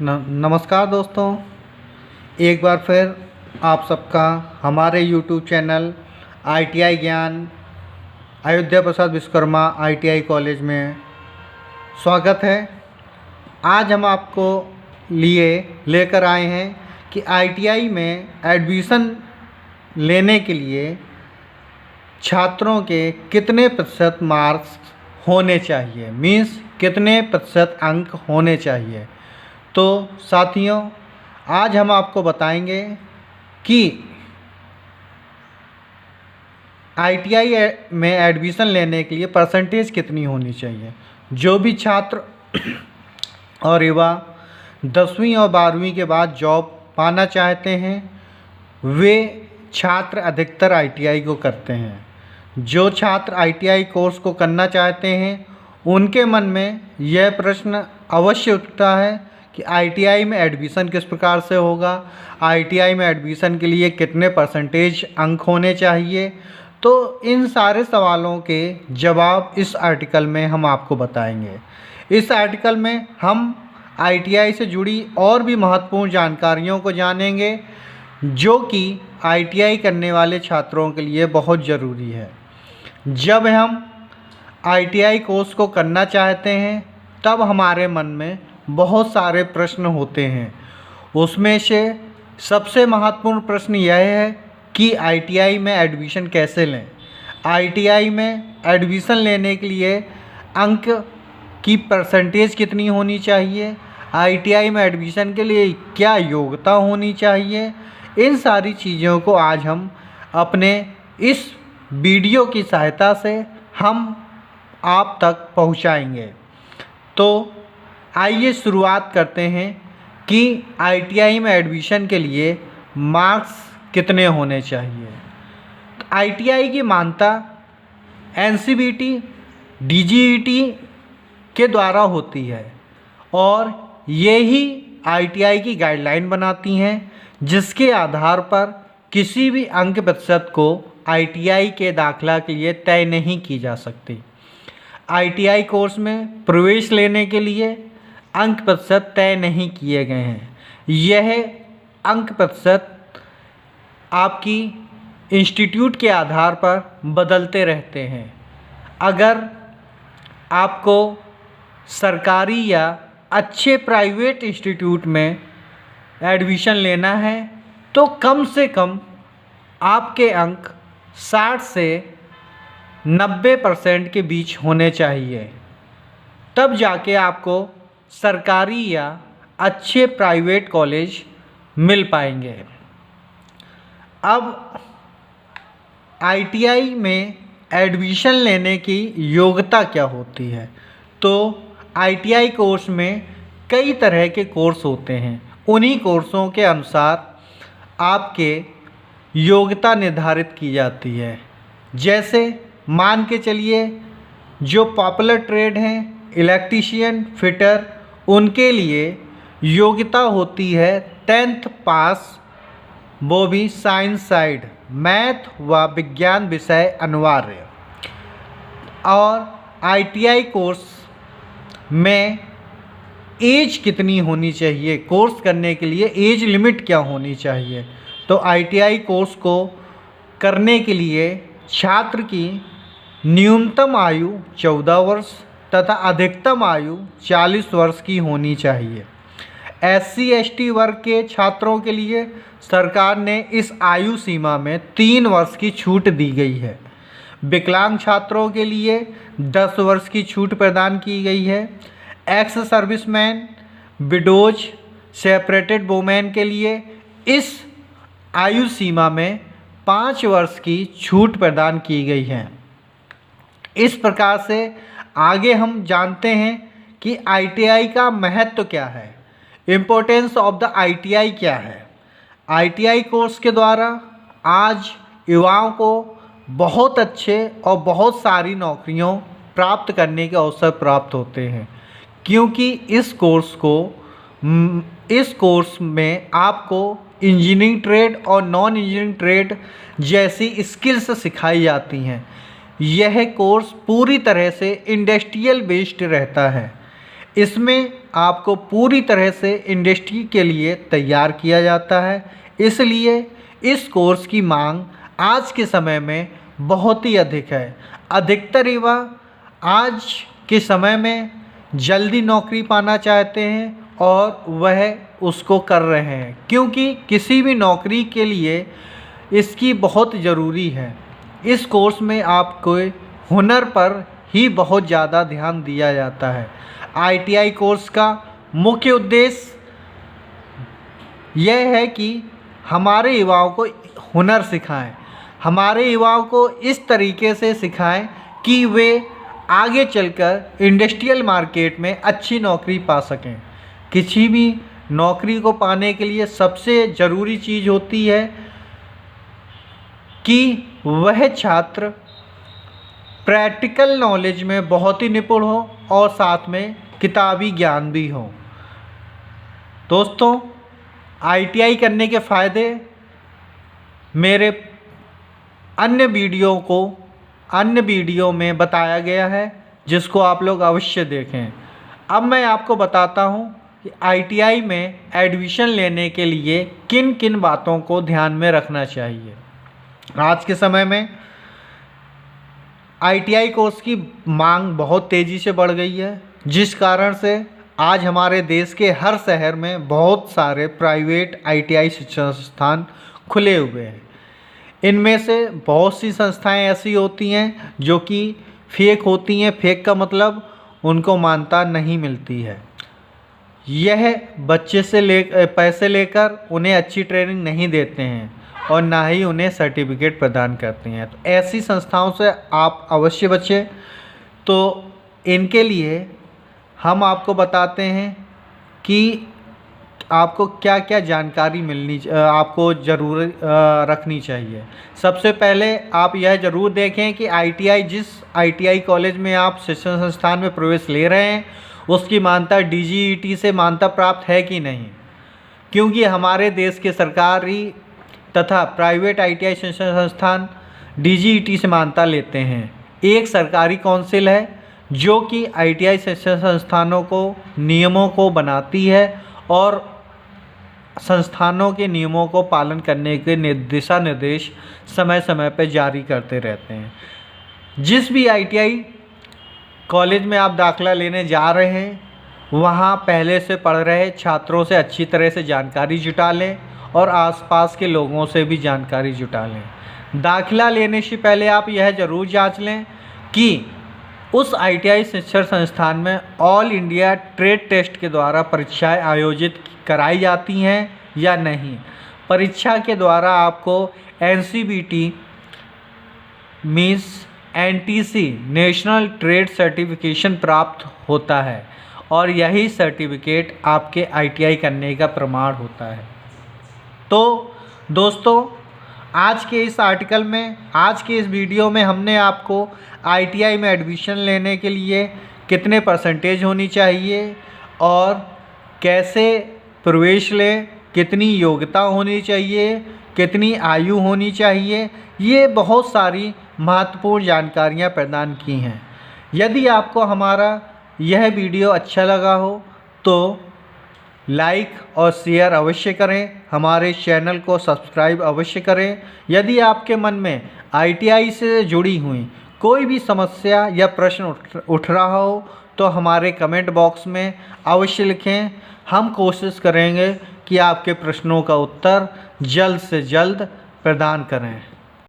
नमस्कार दोस्तों, एक बार फिर आप सबका हमारे YouTube चैनल ITI ज्ञान अयोध्या प्रसाद विश्वकर्मा ITI कॉलेज में स्वागत है। आज हम आपको लेकर आए हैं कि ITI में एडमिशन लेने के लिए छात्रों के कितने प्रतिशत मार्क्स होने चाहिए, मीन्स कितने प्रतिशत अंक होने चाहिए। तो साथियों, आज हम आपको बताएंगे कि ITI में एडमिशन लेने के लिए परसेंटेज कितनी होनी चाहिए। जो भी छात्र और युवा 10वीं और 12वीं के बाद जॉब पाना चाहते हैं, वे छात्र अधिकतर ITI को करते हैं। जो छात्र ITI कोर्स को करना चाहते हैं, उनके मन में यह प्रश्न अवश्य उठता है कि ITI में एडमिशन किस प्रकार से होगा, ITI में एडमिशन के लिए कितने परसेंटेज अंक होने चाहिए। तो इन सारे सवालों के जवाब इस आर्टिकल में हम आपको बताएंगे। इस आर्टिकल में हम ITI से जुड़ी और भी महत्वपूर्ण जानकारियों को जानेंगे, जो कि ITI करने वाले छात्रों के लिए बहुत ज़रूरी है। जब हम ITI कोर्स को करना चाहते हैं, तब हमारे मन में बहुत सारे प्रश्न होते हैं। उसमें से सबसे महत्वपूर्ण प्रश्न यह है कि ITI में एडमिशन कैसे लें। ITI में एडमिशन लेने के लिए अंक की परसेंटेज कितनी होनी चाहिए, ITI में एडमिशन के लिए क्या योग्यता होनी चाहिए। इन सारी चीज़ों को आज हम अपने इस वीडियो की सहायता से हम आप तक पहुंचाएंगे। तो आइए शुरुआत करते हैं कि ITI में एडमिशन के लिए मार्क्स कितने होने चाहिए। तो ITI की मान्यता NCVT, DGET के द्वारा होती है और ये ही ITI की गाइडलाइन बनाती हैं, जिसके आधार पर किसी भी अंक प्रतिशत को ITI के दाखिला के लिए तय नहीं की जा सकती। ITI कोर्स में प्रवेश लेने के लिए अंक प्रतिशत तय नहीं किए गए हैं। यह अंक प्रतिशत आपकी इंस्टीट्यूट के आधार पर बदलते रहते हैं। अगर आपको सरकारी या अच्छे प्राइवेट इंस्टीट्यूट में एडमिशन लेना है, तो कम से कम आपके अंक 60 से 90% के बीच होने चाहिए, तब जाके आपको सरकारी या अच्छे प्राइवेट कॉलेज मिल पाएंगे। अब ITI में एडमिशन लेने की योग्यता क्या होती है। तो ITI कोर्स में कई तरह के कोर्स होते हैं। उन्हीं कोर्सों के अनुसार आपके योग्यता निर्धारित की जाती है। जैसे मान के चलिए, जो पॉपुलर ट्रेड हैं, इलेक्ट्रीशियन, फिटर, उनके लिए योग्यता होती है 10th पास, वो भी साइंस साइड, मैथ व विज्ञान विषय अनिवार्य। और ITI कोर्स में एज कितनी होनी चाहिए, कोर्स करने के लिए एज लिमिट क्या होनी चाहिए। तो ITI कोर्स को करने के लिए छात्र की न्यूनतम आयु 14 वर्ष तथा अधिकतम आयु 40 वर्ष की होनी चाहिए। SC ST वर्ग के छात्रों के लिए सरकार ने इस आयु सीमा में 3 वर्ष की छूट दी गई है। विकलांग छात्रों के लिए 10 वर्ष की छूट प्रदान की गई है। Ex serviceman, widows, separated women के लिए इस आयु सीमा में 5 वर्ष की छूट प्रदान की गई है। इस प्रकार से आगे हम जानते हैं कि ITI का महत्व क्या है, इम्पोर्टेंस ऑफ द ITI क्या है। ITI कोर्स के द्वारा आज युवाओं को बहुत अच्छे और बहुत सारी नौकरियों प्राप्त करने के अवसर प्राप्त होते हैं, क्योंकि इस कोर्स में आपको इंजीनियरिंग ट्रेड और नॉन इंजीनियरिंग ट्रेड जैसी स्किल्स सिखाई जाती हैं। यह कोर्स पूरी तरह से इंडस्ट्रियल बेस्ड रहता है। इसमें आपको पूरी तरह से इंडस्ट्री के लिए तैयार किया जाता है। इसलिए इस कोर्स की मांग आज के समय में बहुत ही अधिक है। अधिकतर युवा आज के समय में जल्दी नौकरी पाना चाहते हैं और वह उसको कर रहे हैं, क्योंकि किसी भी नौकरी के लिए इसकी बहुत ज़रूरी है। इस कोर्स में आपको हुनर पर ही बहुत ज़्यादा ध्यान दिया जाता है। ITI कोर्स का मुख्य उद्देश्य यह है कि हमारे युवाओं को हुनर सिखाएं, हमारे युवाओं को इस तरीके से सिखाएं कि वे आगे चलकर इंडस्ट्रियल मार्केट में अच्छी नौकरी पा सकें। किसी भी नौकरी को पाने के लिए सबसे ज़रूरी चीज़ होती है कि वह छात्र प्रैक्टिकल नॉलेज में बहुत ही निपुण हो और साथ में किताबी ज्ञान भी हो। दोस्तों, ITI करने के फ़ायदे मेरे अन्य वीडियो में बताया गया है, जिसको आप लोग अवश्य देखें। अब मैं आपको बताता हूँ कि ITI में एडमिशन लेने के लिए किन किन बातों को ध्यान में रखना चाहिए। आज के समय में ITI कोर्स की मांग बहुत तेज़ी से बढ़ गई है, जिस कारण से आज हमारे देश के हर शहर में बहुत सारे प्राइवेट ITI शिक्षण संस्थान खुले हुए हैं। इनमें से बहुत सी संस्थाएं ऐसी होती हैं जो कि फेक होती हैं। फेक का मतलब उनको मान्यता नहीं मिलती है। यह बच्चे से पैसे लेकर उन्हें अच्छी ट्रेनिंग नहीं देते हैं और ना ही उन्हें सर्टिफिकेट प्रदान करते हैं। तो ऐसी संस्थाओं से आप अवश्य बचें। तो इनके लिए हम आपको बताते हैं कि आपको क्या क्या जानकारी आपको ज़रूर रखनी चाहिए। सबसे पहले आप यह ज़रूर देखें कि जिस ITI कॉलेज में आप शिक्षण संस्थान में प्रवेश ले रहे हैं उसकी मान्यता DGET से मान्यता प्राप्त है कि नहीं, क्योंकि हमारे देश के सरकारी तथा प्राइवेट ITI शिक्षण संस्थान DGET से मान्यता लेते हैं। एक सरकारी काउंसिल है जो कि ITI शिक्षण संस्थानों को नियमों को बनाती है और संस्थानों के नियमों को पालन करने के दिशा निर्देश समय समय पर जारी करते रहते हैं। जिस भी ITI कॉलेज में आप दाखिला लेने जा रहे हैं वहाँ पहले से पढ़ रहे छात्रों से अच्छी तरह से जानकारी जुटा लें और आसपास के लोगों से भी जानकारी जुटा लें। दाखिला लेने से पहले आप यह ज़रूर जांच लें कि उस ITI शिक्षण संस्थान में ऑल इंडिया ट्रेड टेस्ट के द्वारा परीक्षाएं आयोजित कराई जाती हैं या नहीं। परीक्षा के द्वारा आपको NCBT means NTC national trade certification प्राप्त होता है और यही सर्टिफिकेट आपके ITI करने का प्रमाण होता है। तो दोस्तों, आज के इस वीडियो में हमने आपको ITI में एडमिशन लेने के लिए कितने परसेंटेज होनी चाहिए और कैसे प्रवेश लें, कितनी योग्यता होनी चाहिए, कितनी आयु होनी चाहिए, ये बहुत सारी महत्वपूर्ण जानकारियाँ प्रदान की हैं। यदि आपको हमारा यह वीडियो अच्छा लगा हो तो लाइक और शेयर अवश्य करें, हमारे चैनल को सब्सक्राइब अवश्य करें। यदि आपके मन में ITI से जुड़ी हुई कोई भी समस्या या प्रश्न उठ रहा हो तो हमारे कमेंट बॉक्स में अवश्य लिखें। हम कोशिश करेंगे कि आपके प्रश्नों का उत्तर जल्द से जल्द प्रदान करें।